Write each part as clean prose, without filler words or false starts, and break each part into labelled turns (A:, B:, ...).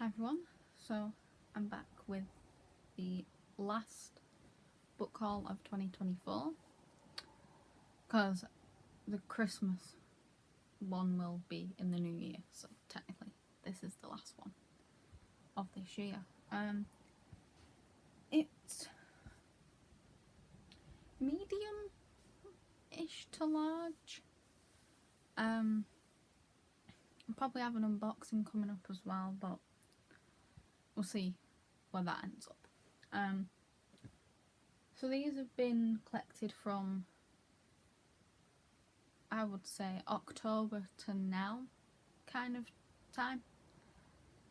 A: Hi everyone, so I'm back with the last book haul of 2024 because the Christmas one will be in the new year, so technically this is the last one of this year. It's medium-ish to large. I'll probably have an unboxing coming up as well, but we'll see where that ends up. So these have been collected from, I would say, October to now kind of time.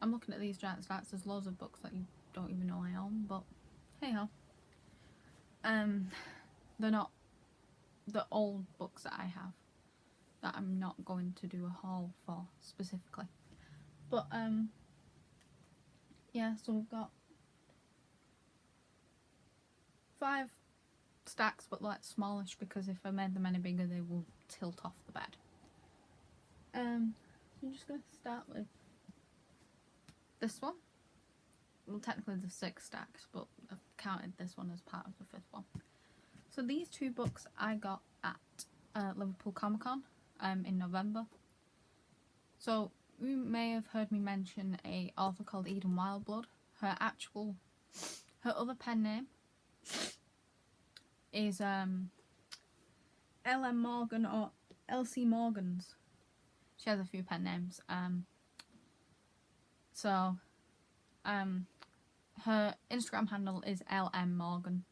A: I'm looking at these giant stacks. There's loads of books that you don't even know I own, but hey ho. They're not the old books that I have that I'm not going to do a haul for specifically. But yeah, so we've got 5 stacks, but like smallish, because if I made them any bigger they will tilt off the bed. So I'm just going to start with this one. Well, technically there's 6 stacks, but I've counted this one as part of the 5th one. So these 2 books I got at Liverpool Comic Con in November. So you may have heard me mention a author called Eden Wildblood. Her other pen name is L.M. Morgan or L.C. Morgans. She has a few pen names. Her Instagram handle is L.M. Morgan,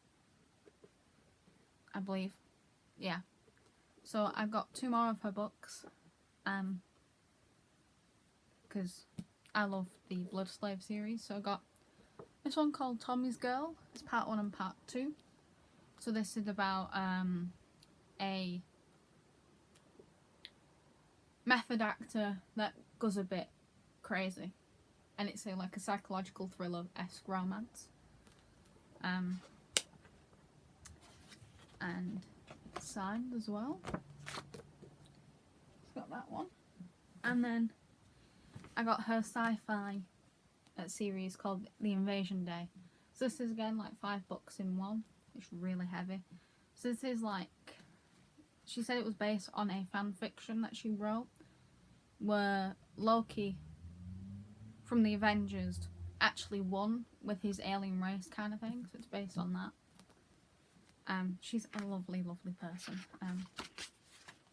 A: I believe. Yeah. So I've got 2 more of her books, because I love the Blood Slave series. So I got this one called Tommy's Girl. It's part 1 and part 2. So this is about a method actor that goes a bit crazy, and it's like a psychological thriller-esque romance. And it's signed as well. It's got that one. And then I got her sci-fi series called The Invasion Day. So this is again like 5 books in one. It's really heavy. So this is like, she said it was based on a fan fiction that she wrote where Loki from the Avengers actually won with his alien race kind of thing. So it's based on that. She's a lovely, lovely person.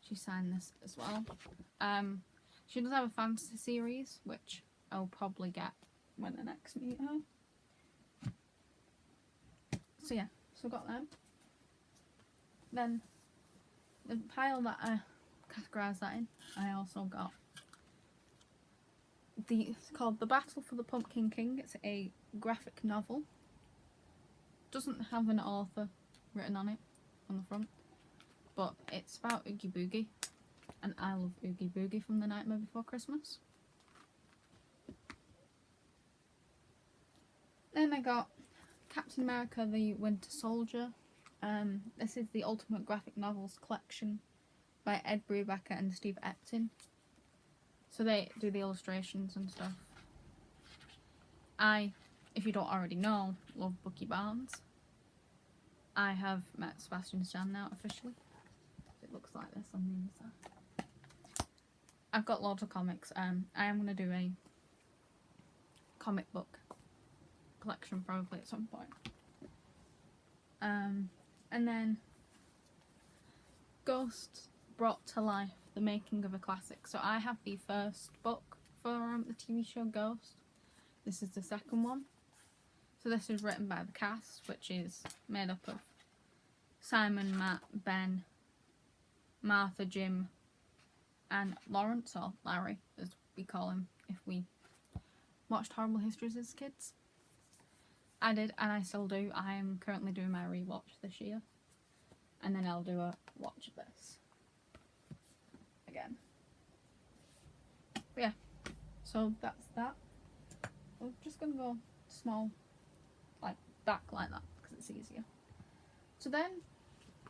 A: She signed this as well. She does have a fantasy series, which I'll probably get when I next meet her. So yeah, so I got them. Then the pile that I categorised that in, I also got it's called The Battle for the Pumpkin King. It's a graphic novel. Doesn't have an author written on it on the front, but it's about Oogie Boogie, and I love Oogie Boogie from The Nightmare Before Christmas. Then I got Captain America the Winter Soldier. This is the Ultimate Graphic Novels collection by Ed Brubaker and Steve Epting. So they do the illustrations and stuff. I, if you don't already know, love Bucky Barnes. I have met Sebastian Stan now officially. It looks like this on the inside. I've got lots of comics. I am going to do a comic book collection probably at some point. And then Ghosts Brought to Life, the Making of a Classic. So I have the first book for the TV show Ghost. This is the second one. So this is written by the cast, which is made up of Simon, Matt, Ben, Martha, Jim, and Lawrence, or Larry as we call him if we watched Horrible Histories as kids. I did, and I still do. I am currently doing my rewatch this year, and then I'll do a watch of this again. But yeah, so that's that. I'm just gonna go small, like back like that, because it's easier. So then,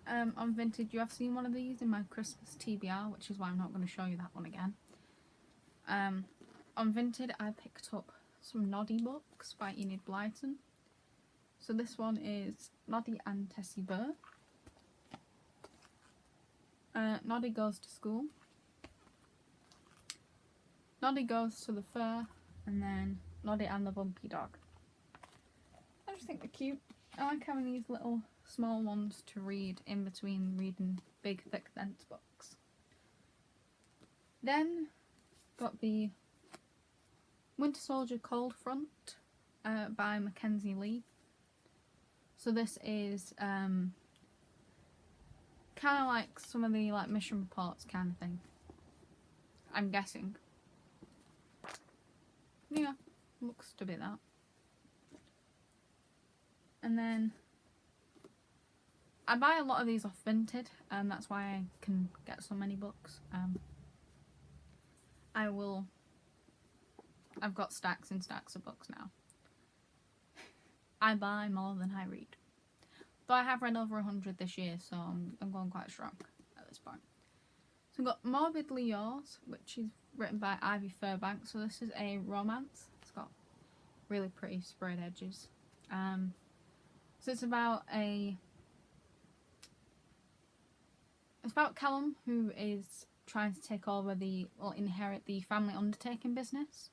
A: on Vintage, you have seen one of these in my Christmas TBR, which is why I'm not going to show you that one again. On Vinted, I picked up some Noddy books by Enid Blyton. So this one is Noddy and Tessie Burr. Noddy goes to school. Noddy goes to the fair, and then Noddy and the Bumpy Dog. I just think they're cute. I like having these little small ones to read in between reading big, thick, dense books. Then got the Winter Soldier Cold Front by Mackenzie Lee. So this is kind of like some of the like mission reports kind of thing, I'm guessing. Yeah, looks to be that. And then I buy a lot of these off Vinted, and that's why I can get so many books. I've got stacks and stacks of books now. I buy more than I read. But I have read over 100 this year, so I'm going quite strong at this point. So I've got Morbidly Yours, which is written by Ivy Fairbank. So this is a romance. It's got really pretty sprayed edges. So it's about Callum, who is trying to take over inherit the family undertaking business.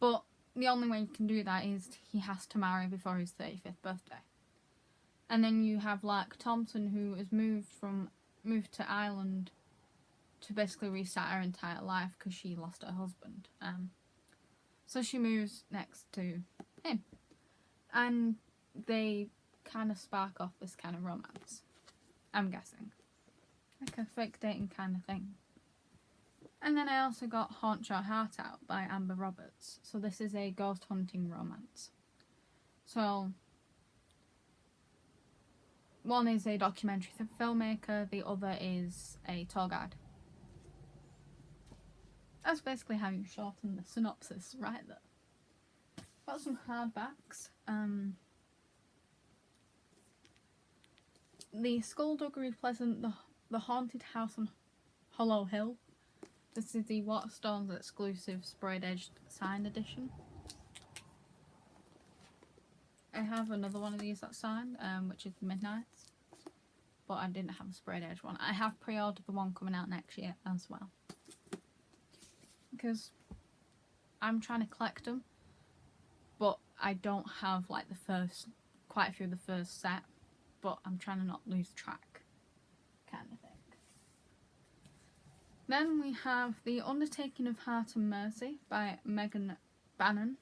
A: But the only way he can do that is he has to marry before his 35th birthday. And then you have like Thompson, who has moved to Ireland to basically restart her entire life because she lost her husband. So she moves next to him, and they kind of spark off this kind of romance, I'm guessing, like a fake dating kind of thing. And then I also got Haunt Your Heart Out by Amber Roberts. So this is a ghost hunting romance. So one is a documentary filmmaker, the other is a tour guide. That's basically how you shorten the synopsis right there. Got some hardbacks. The Skullduggery Pleasant, the Haunted House on Hollow Hill. This is the Waterstones exclusive sprayed edged signed edition. I have another one of these that's signed, which is the Midnights, but I didn't have a sprayed edge one. I have pre-ordered the one coming out next year as well, because I'm trying to collect them, but I don't have like quite a few of the first set, but I'm trying to not lose track kind of thing. Then we have The Undertaking of Heart and Mercy by Megan Bannon.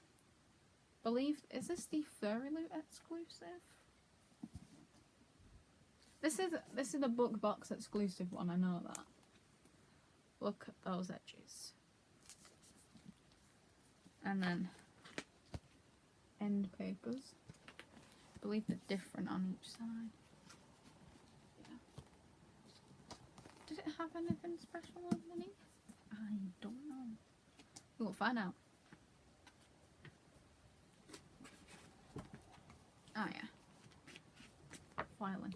A: Is this the Furry Loot exclusive? This is a book box exclusive one, I know that. Look at those edges. And then end papers. I believe they're different on each side. Yeah. Did it have anything special underneath? I don't know. We'll find out. Oh yeah. Filing.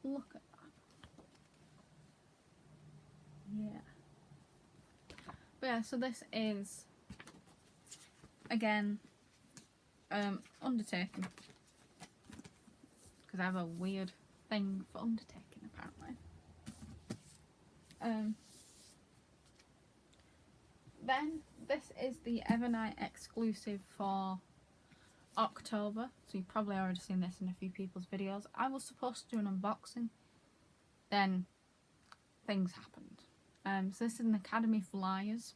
A: Look at that. Yeah. But yeah, so this is again Undertaking. Because I have a weird thing for Undertaking apparently. Then this is the Evernight exclusive for October, so you've probably already seen this in a few people's videos. I was supposed to do an unboxing, then things happened. So this is an Academy for Liars.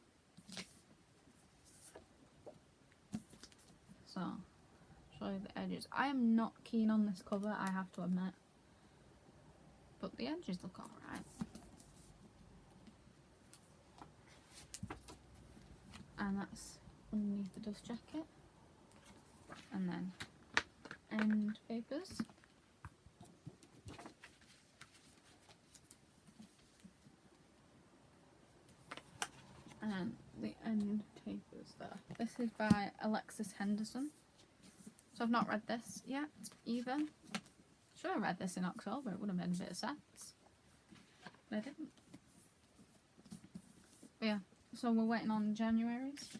A: So, show you the edges. I am not keen on this cover, I have to admit, but the edges look alright. And that's underneath the dust jacket. And then end papers. And the end papers there. This is by Alexis Henderson. So I've not read this yet either. Should have read this in October, it would have made a bit of sense. But I didn't. But yeah, so we're waiting on January's.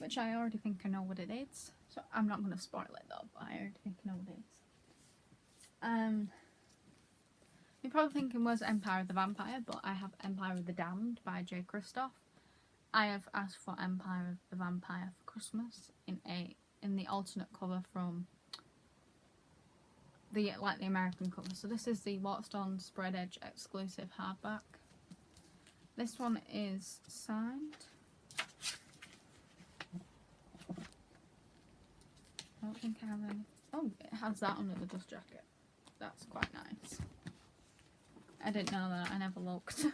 A: which I already think I know what it is. So I'm not going to spoil it though, but I already think I know what it is. You're probably thinking was Empire of the Vampire, but I have Empire of the Damned by Jay Kristoff. I have asked for Empire of the Vampire for Christmas in the alternate cover from the American cover. So this is the Waterstones Spread Edge exclusive hardback. This one is signed. I don't think I have any. Oh, it has that under the dust jacket. That's quite nice. I didn't know that. I never looked.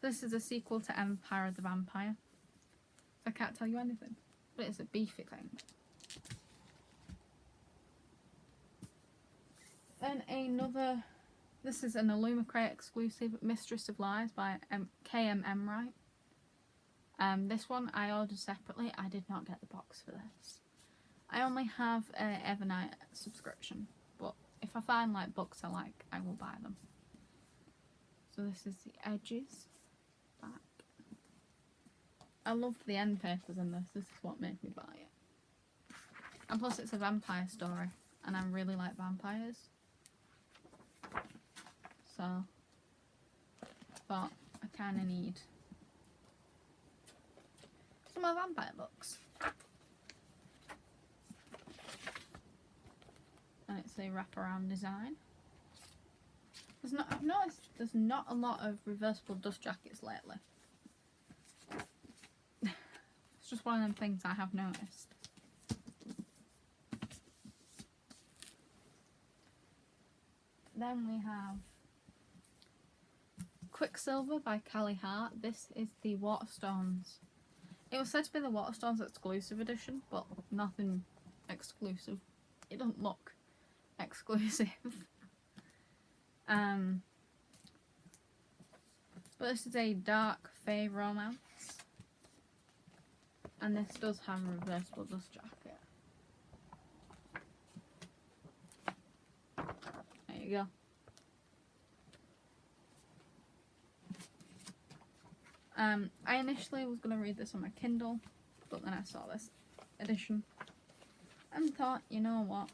A: This is a sequel to Empire of the Vampire. I can't tell you anything, but it's a beefy thing. Then another. This is an Illumicrate exclusive, Mistress of Lies by K.M. Emright. This one I ordered separately. I did not get the box for this. I only have an Evernight subscription, but if I find like books I like, I will buy them. So this is the edges back. I loved the end papers in this. This is what made me buy it. And plus it's a vampire story, and I really like vampires. So thought I kind of need some more vampire books. And it's a wraparound design. I've noticed there's not a lot of reversible dust jackets lately. It's just one of them things I have noticed. Then we have Quicksilver by Callie Hart. This is the Waterstones. It was said to be the Waterstones exclusive edition, but nothing exclusive. It doesn't look exclusive. But this is a dark fae romance, and this does have a reversible dust jacket. There you go. I initially was going to read this on my Kindle, but then I saw this edition and thought, you know what,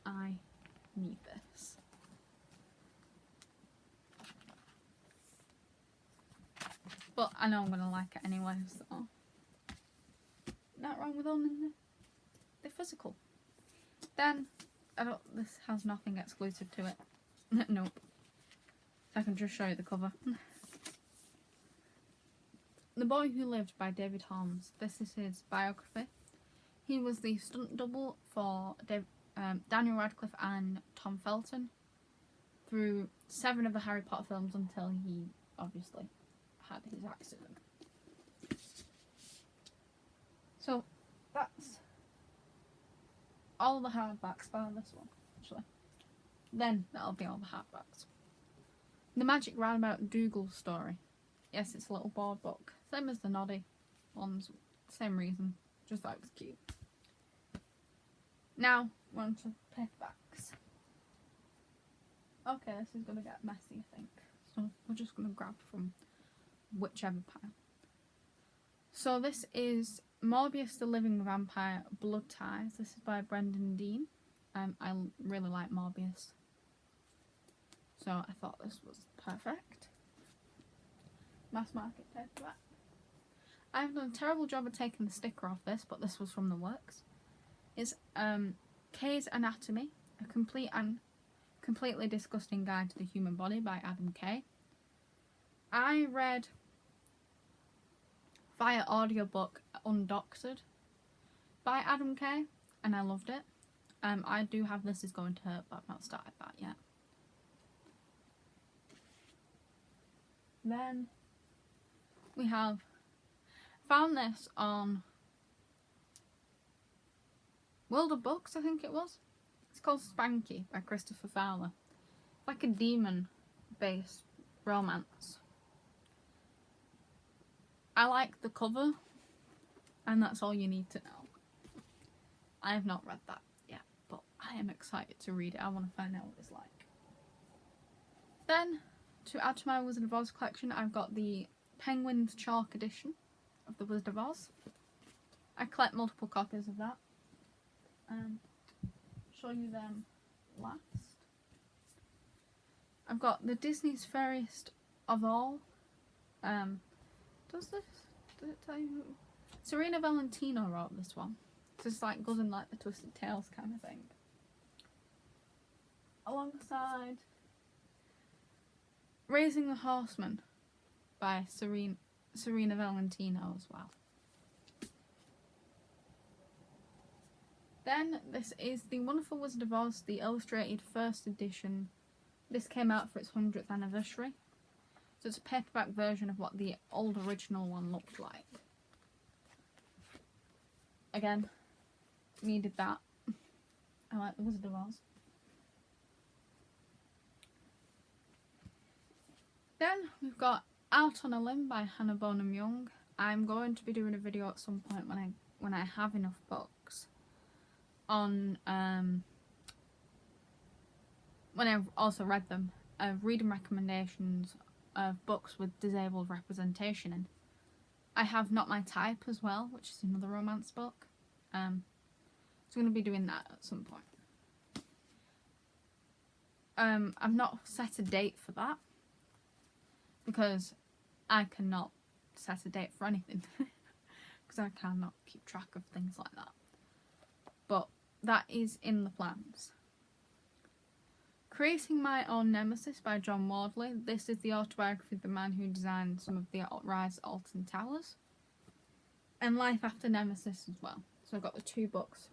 A: I need this. But I know I'm going to like it anyway, so not wrong with owning the physical. Then, this has nothing exclusive to it. Nope. So I can just show you the cover. The Boy Who Lived by David Holmes. This is his biography. He was the stunt double for Daniel Radcliffe and Tom Felton through 7 of the Harry Potter films until he obviously had his accident. So that's all the hardbacks for this one, actually. Then that'll be all the hardbacks. The Magic Roundabout Dougal story. Yes, it's a little board book. Same as the Noddy ones. Same reason. Just thought it was cute. Now, we're on to paperbacks. Okay, this is going to get messy, I think. So we're just going to grab from whichever pile. So this is Morbius the Living Vampire Blood Ties. This is by Brendan Dean. I really like Morbius, so I thought this was perfect. Mass market paperback. I've done a terrible job of taking the sticker off this, but this was from the works. It's Kay's Anatomy, a complete and completely disgusting guide to the human body by Adam Kay. I read via audiobook Undoctored by Adam Kay, and I loved it. I do have This Is Going to Hurt, but I've not started that yet. Then we have found this on World of Books, I think it was. It's called Spanky by Christopher Fowler. It's like a demon-based romance. I like the cover, and that's all you need to know. I have not read that yet, but I am excited to read it. I want to find out what it's like. Then, to add to my Wizard of Oz collection, I've got the Penguins Chalk edition of the Wizard of Oz. I collect multiple copies of that. Show you them last. I've got the Disney's Fairest of All. Does it tell you who? Serena Valentino wrote this one. So it's like goes in like the Twisted Tales kind of thing. Alongside Raising the Horseman by Serena Valentino as well. Then this is The Wonderful Wizard of Oz, the illustrated first edition. This came out for its 100th anniversary. So it's a paperback version of what the old original one looked like. Again, needed that. I like The Wizard of Oz. Then we've got Out on a Limb by Hannah Bonham Young. I'm going to be doing a video at some point when I have enough books on when I've also read them, reading recommendations of books with disabled representation in. I have Not My Type as well, which is another romance book. So I'm going to be doing that at some point. I've not set a date for that because I cannot set a date for anything because I cannot keep track of things like that. But that is in the plans. Creating My Own Nemesis by John Wardley. This is the autobiography of the man who designed some of the Rise at Alton Towers. And Life After Nemesis as well. So I've got the two books.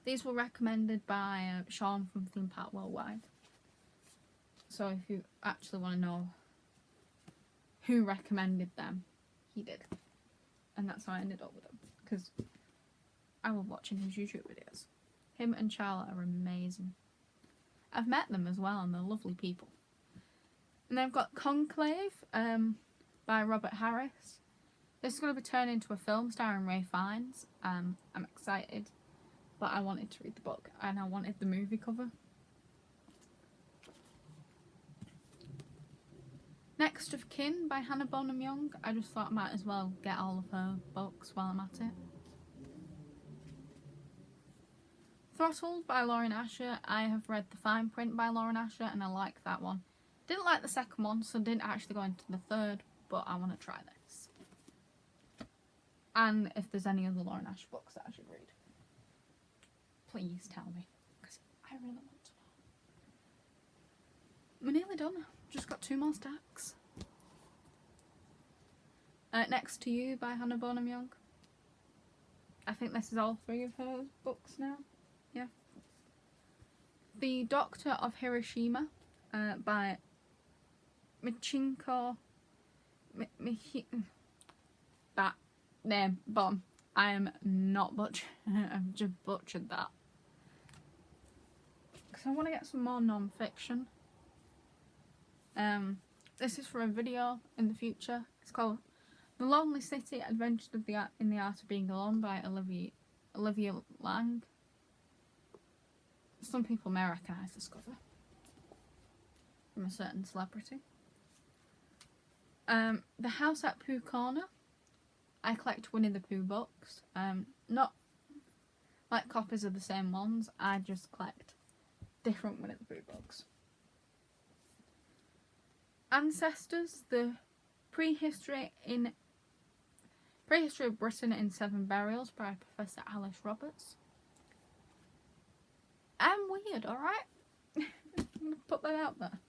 A: These were recommended by Sean from Theme Park Worldwide. So if you actually want to know who recommended them, he did. And that's how I ended up with them. Because I love watching his YouTube videos. Him and Charlotte are amazing. I've met them as well and they're lovely people. And then I've got Conclave by Robert Harris. This is going to be turned into a film starring Ray Fiennes. I'm excited, but I wanted to read the book and I wanted the movie cover. Next of Kin by Hannah Bonham Young. I just thought I might as well get all of her books while I'm at it. Throttled by Lauren Asher. I have read The Fine Print by Lauren Asher and I like that one. Didn't like the second one, so didn't actually go into the third, but I want to try this. And if there's any other Lauren Asher books that I should read, please tell me, because I really want to know. We're nearly done. Just got 2 more stacks. Next to You by Hannah Bonham Young. I think this is all 3 of her books now. Yeah. The Doctor of Hiroshima by Michinko. That name, bomb. I am not butchering. I've just butchered that. Because I want to get some more non-fiction. This is for a video in the future. It's called The Lonely City: Adventures in the Art of Being Alone by Olivia Lang. Some people may recognise this cover from a certain celebrity. The House at Pooh Corner. I collect Winnie the Pooh books. Not like copies of the same ones. I just collect different Winnie the Pooh books. Ancestors, the prehistory of Britain in 7 Burials by Professor Alice Roberts. I'm weird, alright? I'm gonna put that out there.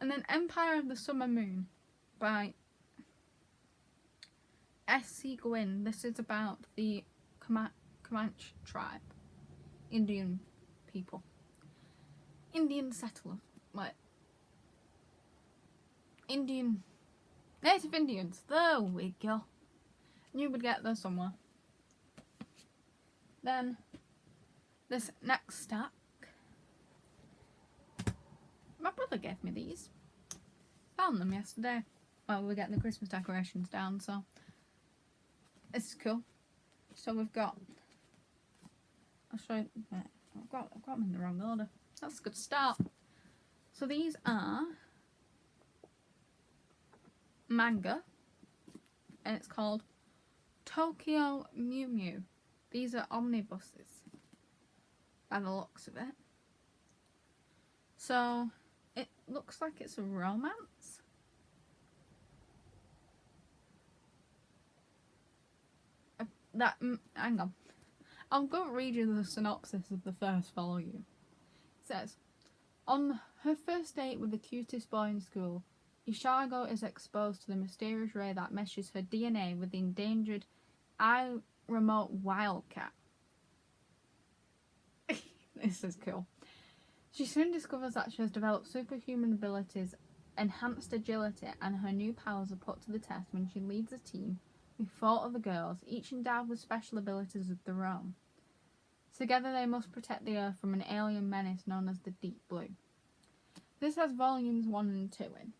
A: And then Empire of the Summer Moon by S.C. Gwynn. This is about the Comanche tribe. Indian people. Indian settlers. Like Native Indians. There we go. You would get there somewhere. Then this next stack. My brother gave me these. Found them yesterday. Well, we're getting the Christmas decorations down, so this is cool. So we've got. I'll show you. I've got them in the wrong order. That's a good start. So these are manga, and it's called Tokyo Mew Mew. These are omnibuses, by the looks of it. So, it looks like it's a romance. Hang on. I'll go read you the synopsis of the first volume. It says, on her first date with the cutest boy in school, Ishigo is exposed to the mysterious ray that meshes her DNA with the endangered remote wildcat. This is cool. She soon discovers that she has developed superhuman abilities, enhanced agility, and her new powers are put to the test when she leads a team with 4 other girls, each endowed with special abilities of their own. Together they must protect the Earth from an alien menace known as the Deep Blue. This has volumes 1 and 2 in.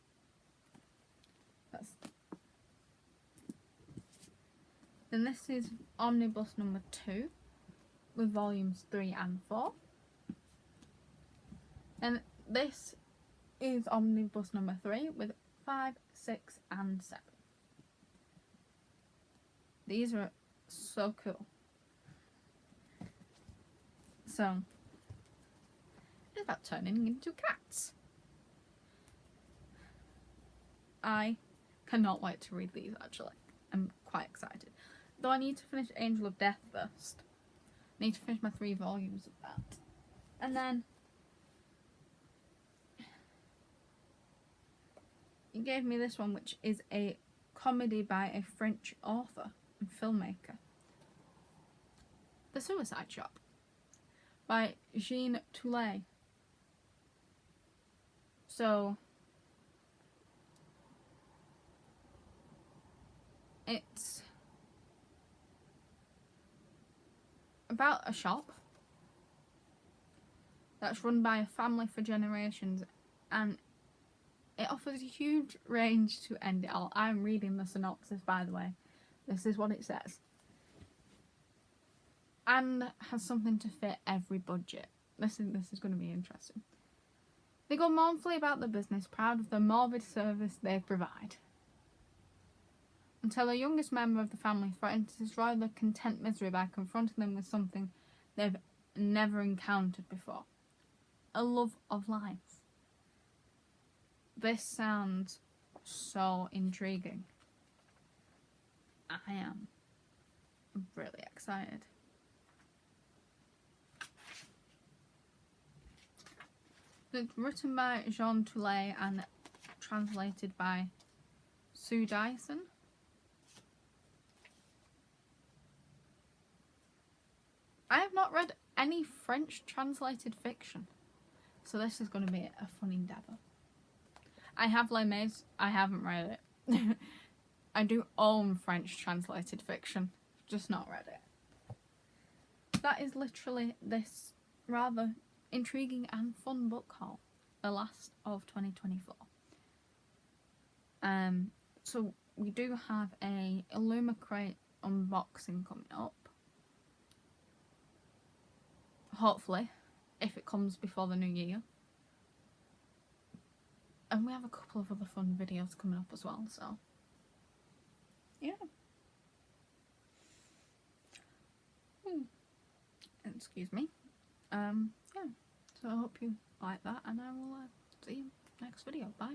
A: Then this is omnibus number 2 with volumes 3 and 4. And this is omnibus number 3 with 5, 6 and 7. These are so cool. So, it's about turning into cats. I cannot wait to read these, actually. I'm quite excited. Though I need to finish Angel of Death first. I need to finish my 3 volumes of that. And then he gave me this one, which is a comedy by a French author and filmmaker. The Suicide Shop by Jean Toulet. So it's about a shop that's run by a family for generations, and it offers a huge range to end it all. I'm reading the synopsis, by the way. This is what it says. And has something to fit every budget. This is going to be interesting. They go mournfully about the business, proud of the morbid service they provide, until the youngest member of the family threatens to destroy their content misery by confronting them with something they've never encountered before. A love of life. This sounds so intriguing. I am really excited. It's written by Jean Toulet and translated by Sue Dyson. I have not read any French translated fiction, so this is going to be a fun endeavour. I have Les Mis, I haven't read it. I do own French translated fiction, just not read it. That is literally this rather intriguing and fun book haul, the last of 2024. So we do have a Illumicrate unboxing coming up. Hopefully, if it comes before the new year. And we have a couple of other fun videos coming up as well, so yeah. Excuse me. Yeah. So I hope you like that, and I will see you next video. Bye.